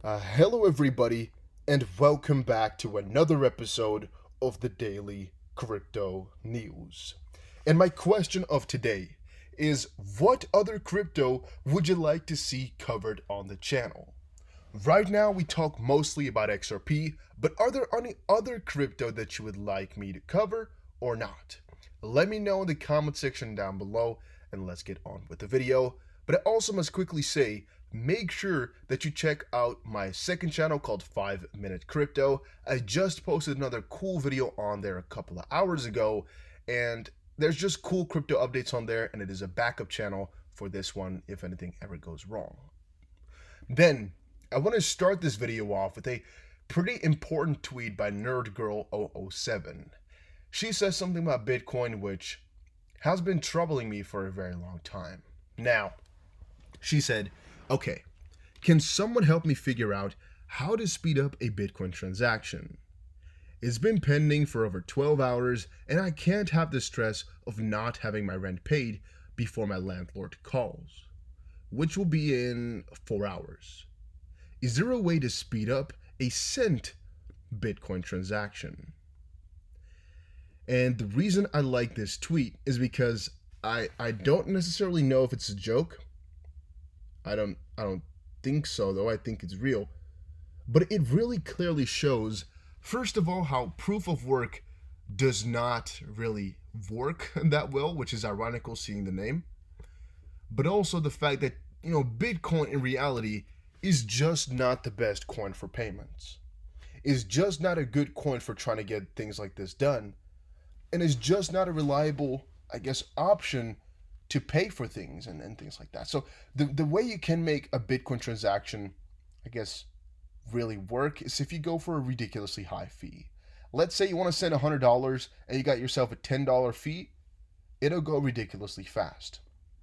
Hello, everybody, and welcome back to another episode of the Daily Crypto News. And my question of today is, what other crypto would you like to see covered on the channel? Right now, we talk mostly about XRP, but are there any other crypto that you would like me to cover or not? Let me know in the comment section down below, and let's get on with the video. But I also must quickly say, make sure that you check out my second channel called 5 Minute Crypto. I just posted another cool video on there a couple of hours ago, and there's just cool crypto updates on there, and it is a backup channel for this one if anything ever goes wrong. Then, I want to start this video off with a pretty important tweet by NerdGirl007. She says something about Bitcoin which has been troubling me for a very long time. Now, she said, okay, can someone help me figure out how to speed up a Bitcoin transaction? It's been pending for over 12 hours and I can't have the stress of not having my rent paid before my landlord calls, which will be in 4 hours. Is there a way to speed up a cent Bitcoin transaction? And the reason I like this tweet is because I don't necessarily know if it's a joke. I don't think so though. I think it's real. But it really clearly shows, first of all, how proof of work does not really work that well, which is ironical seeing the name. But also the fact that, Bitcoin in reality is just not the best coin for payments. Is just not a good coin for trying to get things like this done. And is just not a reliable, option to pay for things and things like that. So the way you can make a Bitcoin transaction, I guess, really work is if you go for a ridiculously high fee. Let's say you want to send $100 and you got yourself a $10 fee, it'll go ridiculously fast.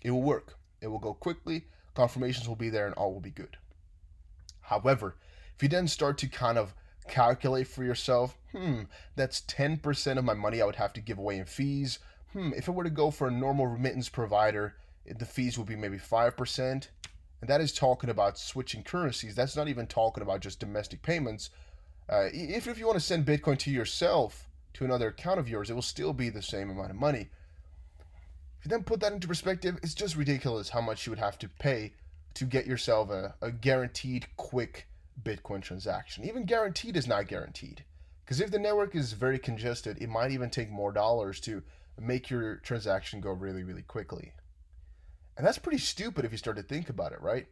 It will work. It will go quickly, confirmations will be there, and all will be good. However, if you then start to kind of calculate for yourself, that's 10% of my money I would have to give away in fees. If I were to go for a normal remittance provider, the fees would be maybe 5%. And that is talking about switching currencies. That's not even talking about just domestic payments. If you want to send Bitcoin to yourself, to another account of yours, it will still be the same amount of money. If you then put that into perspective, it's just ridiculous how much you would have to pay to get yourself a guaranteed quick Bitcoin transaction. Even guaranteed is not guaranteed. Because if the network is very congested, it might even take more dollars to make your transaction go really, really quickly. And that's pretty stupid if you start to think about it, right?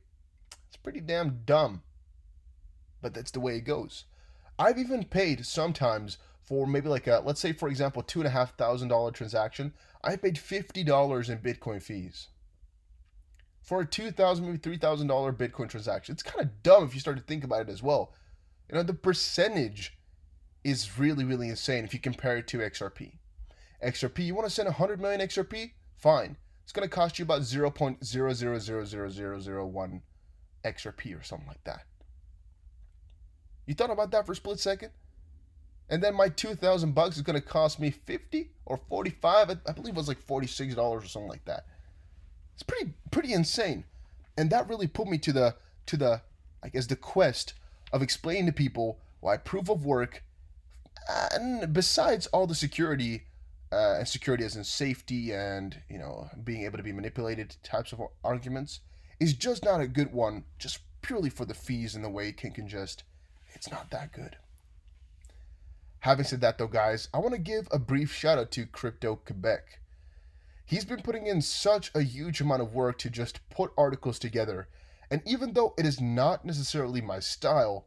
It's pretty damn dumb. But that's the way it goes. I've even paid sometimes for maybe let's say, for example, $2,500 transaction. I paid $50 in Bitcoin fees for a $2,000, maybe $3,000 Bitcoin transaction. It's kind of dumb if you start to think about it as well. The percentage is really, really insane if you compare it to XRP. XRP, you want to send 100 million XRP? Fine. It's going to cost you about 0.0000001 XRP or something like that. You thought about that for a split second? And then my $2,000 is going to cost me 50 or 45. I believe it was like $46 or something like that. It's pretty insane. And that really put me to the the quest of explaining to people why proof of work, and besides all the security, and security as in safety and being able to be manipulated types of arguments, is just not a good one, just purely for the fees and the way it can congest. It's not that good. Having said that though, guys, I want to give a brief shout out to Crypto Quebec. He's been putting in such a huge amount of work to just put articles together, and even though it is not necessarily my style,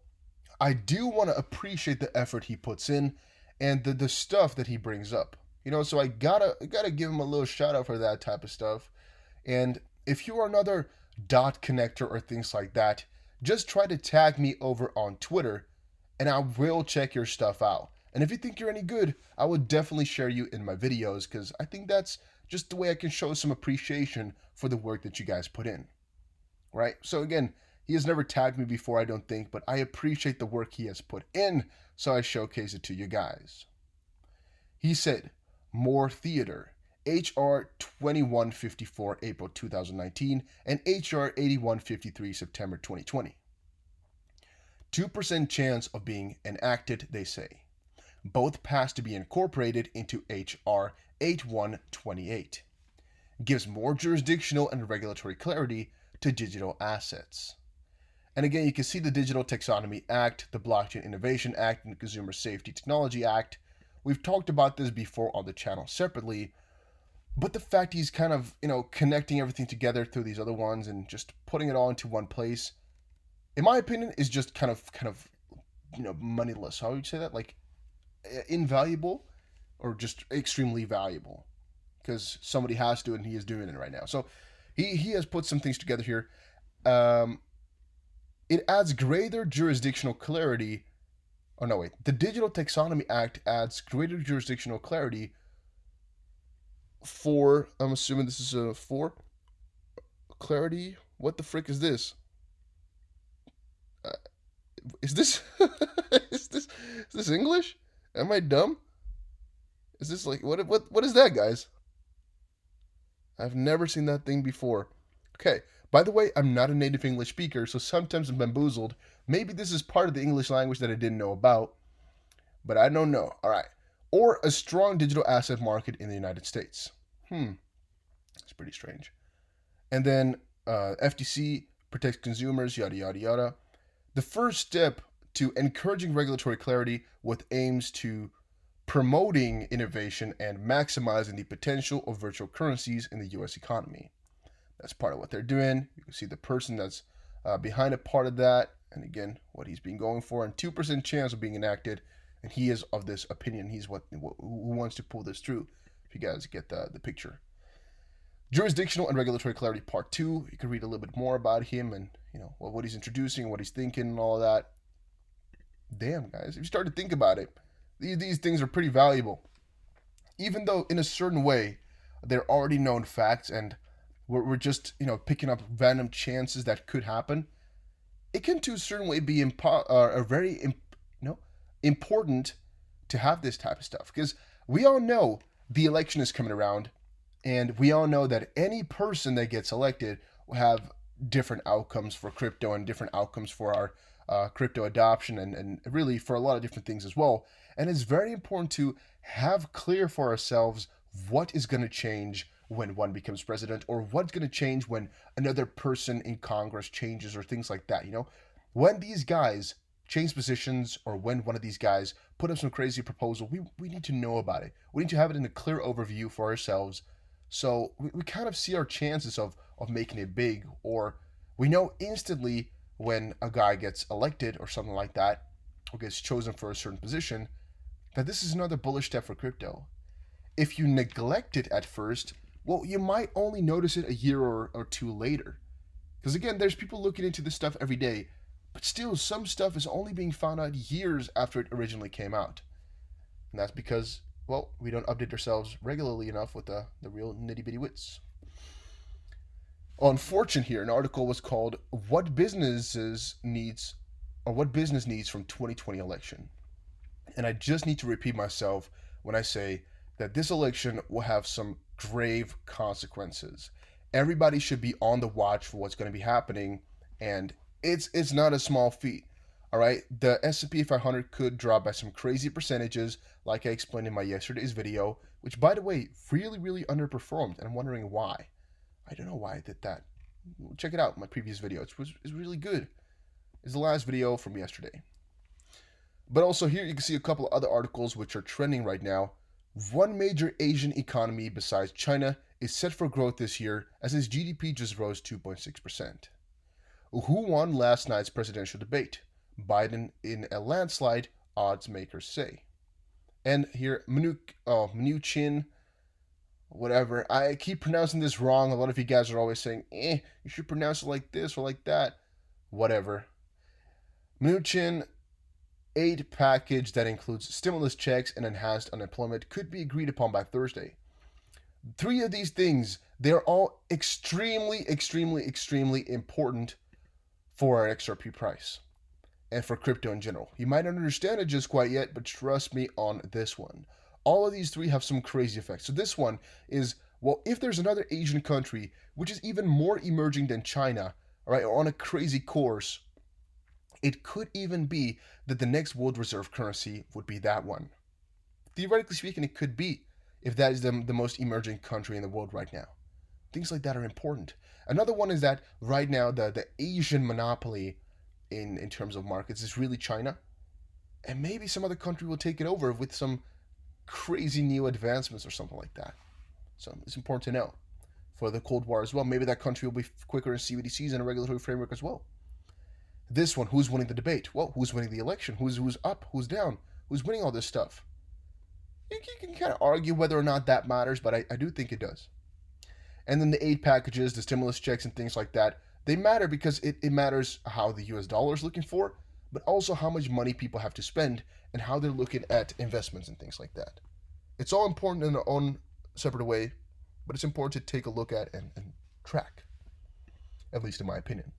I do want to appreciate the effort he puts in and the stuff that he brings up. So I gotta give him a little shout out for that type of stuff. And if you are another dot connector or things like that, just try to tag me over on Twitter and I will check your stuff out. And if you think you're any good, I would definitely share you in my videos because I think that's just the way I can show some appreciation for the work that you guys put in. Right? So again, he has never tagged me before, I don't think, but I appreciate the work he has put in, so I showcase it to you guys. He said, more theater. HR 2154 April 2019 and HR 8153 September 2020. 2% chance of being enacted, they say. Both passed to be incorporated into HR 8128. Gives more jurisdictional and regulatory clarity to digital assets. And again, you can see the Digital Taxonomy Act, the Blockchain Innovation Act, and the Consumer Safety Technology Act. We've talked about this before on the channel separately, but the fact he's kind of, connecting everything together through these other ones and just putting it all into one place, in my opinion, is just kind of, moneyless. How would you say that? Like, invaluable or just extremely valuable? Because somebody has to, and he is doing it right now. So he has put some things together here. It adds greater jurisdictional clarity. Oh, no, wait. The Digital Taxonomy Act adds greater jurisdictional clarity for, I'm assuming this is for clarity. What the frick is this? Is this is this English? Am I dumb? Is this like what is that, guys? I've never seen that thing before. Okay. By the way, I'm not a native English speaker, so sometimes I'm bamboozled. Maybe this is part of the English language that I didn't know about, but I don't know. All right. Or a strong digital asset market in the United States. That's pretty strange. And then FTC protects consumers, yada, yada, yada. The first step to encouraging regulatory clarity with aims to promoting innovation and maximizing the potential of virtual currencies in the U.S. economy. That's part of what they're doing. You can see the person that's behind a part of that, and again, what he's been going for, and 2% chance of being enacted, and he is of this opinion. He's who wants to pull this through, if you guys get the picture. Jurisdictional and regulatory clarity part 2. You can read a little bit more about him and, what he's introducing, what he's thinking, and all of that. Damn, guys, if you start to think about it, these things are pretty valuable. Even though, in a certain way, they're already known facts, and we're just, picking up random chances that could happen. It can, to a certain way, be very important to have this type of stuff, because we all know the election is coming around, and we all know that any person that gets elected will have different outcomes for crypto and different outcomes for our crypto adoption and really for a lot of different things as well. And it's very important to have clear for ourselves what is going to change when one becomes president, or what's going to change when another person in Congress changes, or things like that. When these guys change positions, or when one of these guys put up some crazy proposal, we need to know about it. We need to have it in a clear overview for ourselves, so we kind of see our chances of making it big, or we know instantly when a guy gets elected or something like that, or gets chosen for a certain position, that this is another bullish step for crypto. If you neglect it at first, well, you might only notice it a year or two later. Because again, there's people looking into this stuff every day, but still, some stuff is only being found out years after it originally came out. And that's because, well, we don't update ourselves regularly enough with the real nitty-bitty wits. On Fortune here, an article was called What Business Needs from 2020 Election. And I just need to repeat myself when I say that this election will have some grave consequences. Everybody should be on the watch for what's going to be happening, and it's not a small feat. All right, the S&P 500 could drop by some crazy percentages, like I explained in my yesterday's video, which, by the way, really, really underperformed, and I'm wondering why. I don't know why I did that. Check it out, my previous video. It's really good. It's the last video from yesterday. But also here you can see a couple of other articles which are trending right now. One major Asian economy besides China is set for growth this year, as its GDP just rose 2.6%. Who won last night's presidential debate? Biden in a landslide, odds makers say. And here, Mnuchin, whatever. I keep pronouncing this wrong. A lot of you guys are always saying, you should pronounce it like this or like that. Whatever. Mnuchin aid package that includes stimulus checks and enhanced unemployment could be agreed upon by Thursday. 3 of these things, they're all extremely, extremely, extremely important for our XRP price and for crypto in general. You might not understand it just quite yet, but trust me on this one. All of these 3 have some crazy effects. So this one is, well, if there's another Asian country which is even more emerging than China, all right, or on a crazy course, It could even be that the next world reserve currency would be that one. Theoretically speaking, it could be if that is the most emerging country in the world right now. Things like that are important. Another one is that right now the Asian monopoly in terms of markets is really China. And maybe some other country will take it over with some crazy new advancements or something like that. So it's important to know. For the Cold War as well, maybe that country will be quicker in CBDCs and a regulatory framework as well. This one, who's winning the debate? Well, who's winning the election? Who's up? Who's down? Who's winning all this stuff? You can kind of argue whether or not that matters, but I do think it does. And then the aid packages, the stimulus checks, and things like that, they matter because it matters how the US dollar is looking for, but also how much money people have to spend and how they're looking at investments and things like that. It's all important in their own separate way, but it's important to take a look at and track, at least in my opinion.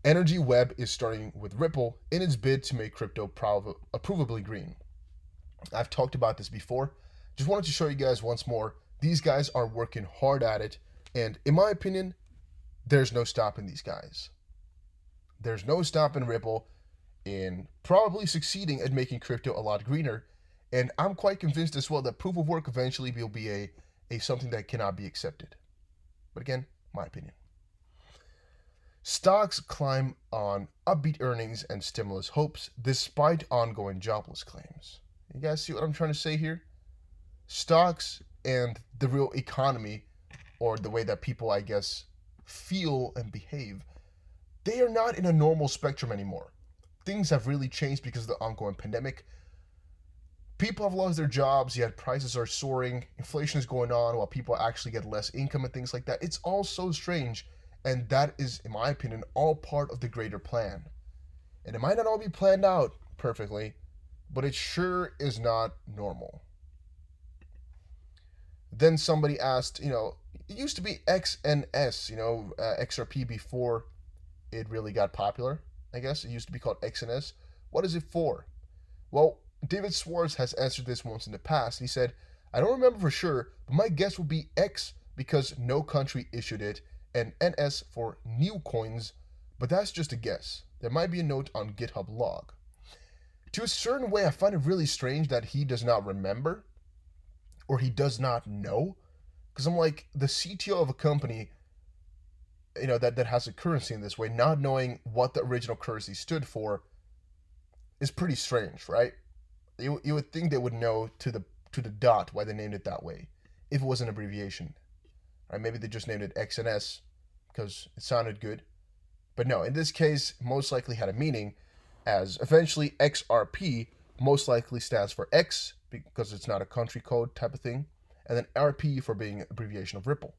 Energy Web is starting with Ripple in its bid to make crypto provably green. I've talked about this before. Just wanted to show you guys once more. These guys are working hard at it, and in my opinion, there's no stopping these guys. There's no stopping Ripple in probably succeeding at making crypto a lot greener, and I'm quite convinced as well that proof of work eventually will be a something that cannot be accepted. But again, my opinion. Stocks climb on upbeat earnings and stimulus hopes despite ongoing jobless claims. You guys see what I'm trying to say here? Stocks and the real economy, or the way that people, I guess, feel and behave, they are not in a normal spectrum anymore. Things have really changed because of the ongoing pandemic. People have lost their jobs, yet prices are soaring, inflation is going on while people actually get less income and things like that. It's all so strange, and that is, in my opinion, all part of the greater plan. And it might not all be planned out perfectly, but it sure is not normal. Then somebody asked, it used to be XNS, XRP before it really got popular, I guess. It used to be called XNS. What is it for? Well, David Schwartz has answered this once in the past. He said, I don't remember for sure, but my guess would be X because no country issued it, and NS for new coins, but that's just a guess. There might be a note on GitHub log. To a certain way, I find it really strange that he does not remember, or he does not know, because I'm like, the CTO of a company, that has a currency in this way, not knowing what the original currency stood for is pretty strange, right? You would think they would know to the dot why they named it that way, if it was an abbreviation. Right? Maybe they just named it XNS because it sounded good. But no, in this case, most likely had a meaning, as eventually XRP most likely stands for X because it's not a country code type of thing, and then RP for being an abbreviation of Ripple.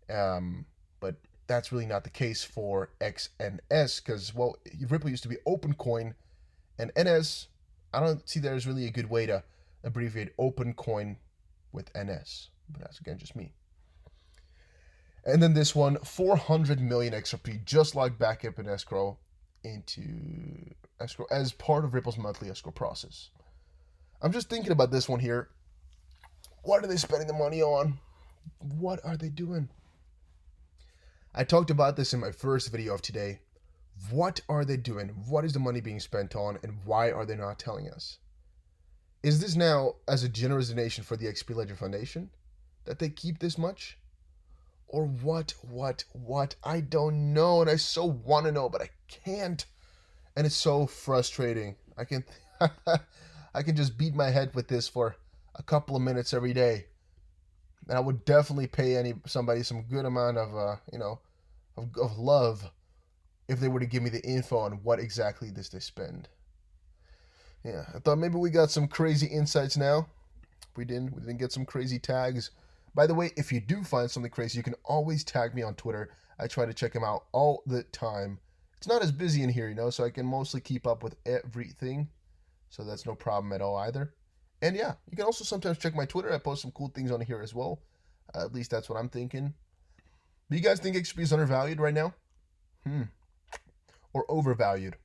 But that's really not the case for XNS because, well, Ripple used to be OpenCoin, and NS, I don't see there's really a good way to abbreviate OpenCoin with NS, but that's again just me. And then this one, 400 million XRP, just like backup in escrow into escrow as part of Ripple's monthly escrow process. I'm just thinking about this one here. What are they spending the money on? What are they doing? I talked about this in my first video of today. What are they doing? What is the money being spent on, and why are they not telling us? Is this now as a generous donation for the XP Ledger Foundation that they keep this much? Or what? I don't know, and I so want to know, but I can't. And it's so frustrating. I can I can just beat my head with this for a couple of minutes every day. And I would definitely pay somebody some good amount of of love if they were to give me the info on what exactly they spend. Yeah, I thought maybe we got some crazy insights now. We didn't get some crazy tags. By the way, if you do find something crazy, you can always tag me on Twitter. I try to check them out all the time. It's not as busy in here, so I can mostly keep up with everything. So that's no problem at all either. And yeah, you can also sometimes check my Twitter. I post some cool things on here as well. At least that's what I'm thinking. Do you guys think XP is undervalued right now? Or overvalued?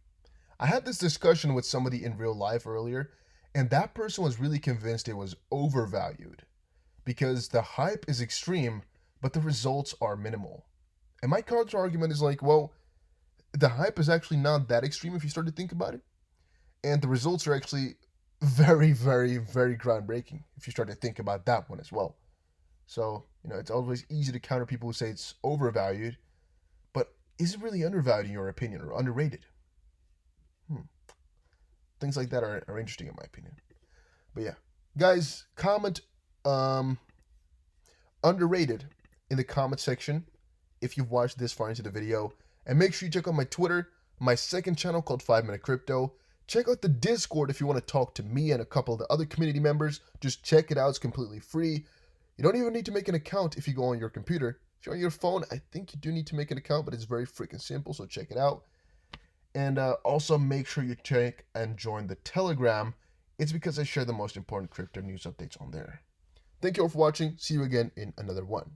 I had this discussion with somebody in real life earlier, and that person was really convinced it was overvalued because the hype is extreme, but the results are minimal. And my counter argument is like, well, the hype is actually not that extreme if you start to think about it. And the results are actually very, very, very groundbreaking if you start to think about that one as well. So, it's always easy to counter people who say it's overvalued, but is it really undervalued in your opinion or underrated? Things like that are interesting in my opinion. But yeah, guys, comment underrated in the comment section if you've watched this far into the video. And make sure you check out my Twitter, my second channel called 5 Minute Crypto. Check out the Discord if you want to talk to me and a couple of the other community members. Just check it out. It's completely free. You don't even need to make an account if you go on your computer. If you're on your phone, I think you do need to make an account, but it's very freaking simple, so check it out. And also make sure you check and join the Telegram. It's because I share the most important crypto news updates on there. Thank you all for watching. See you again in another one.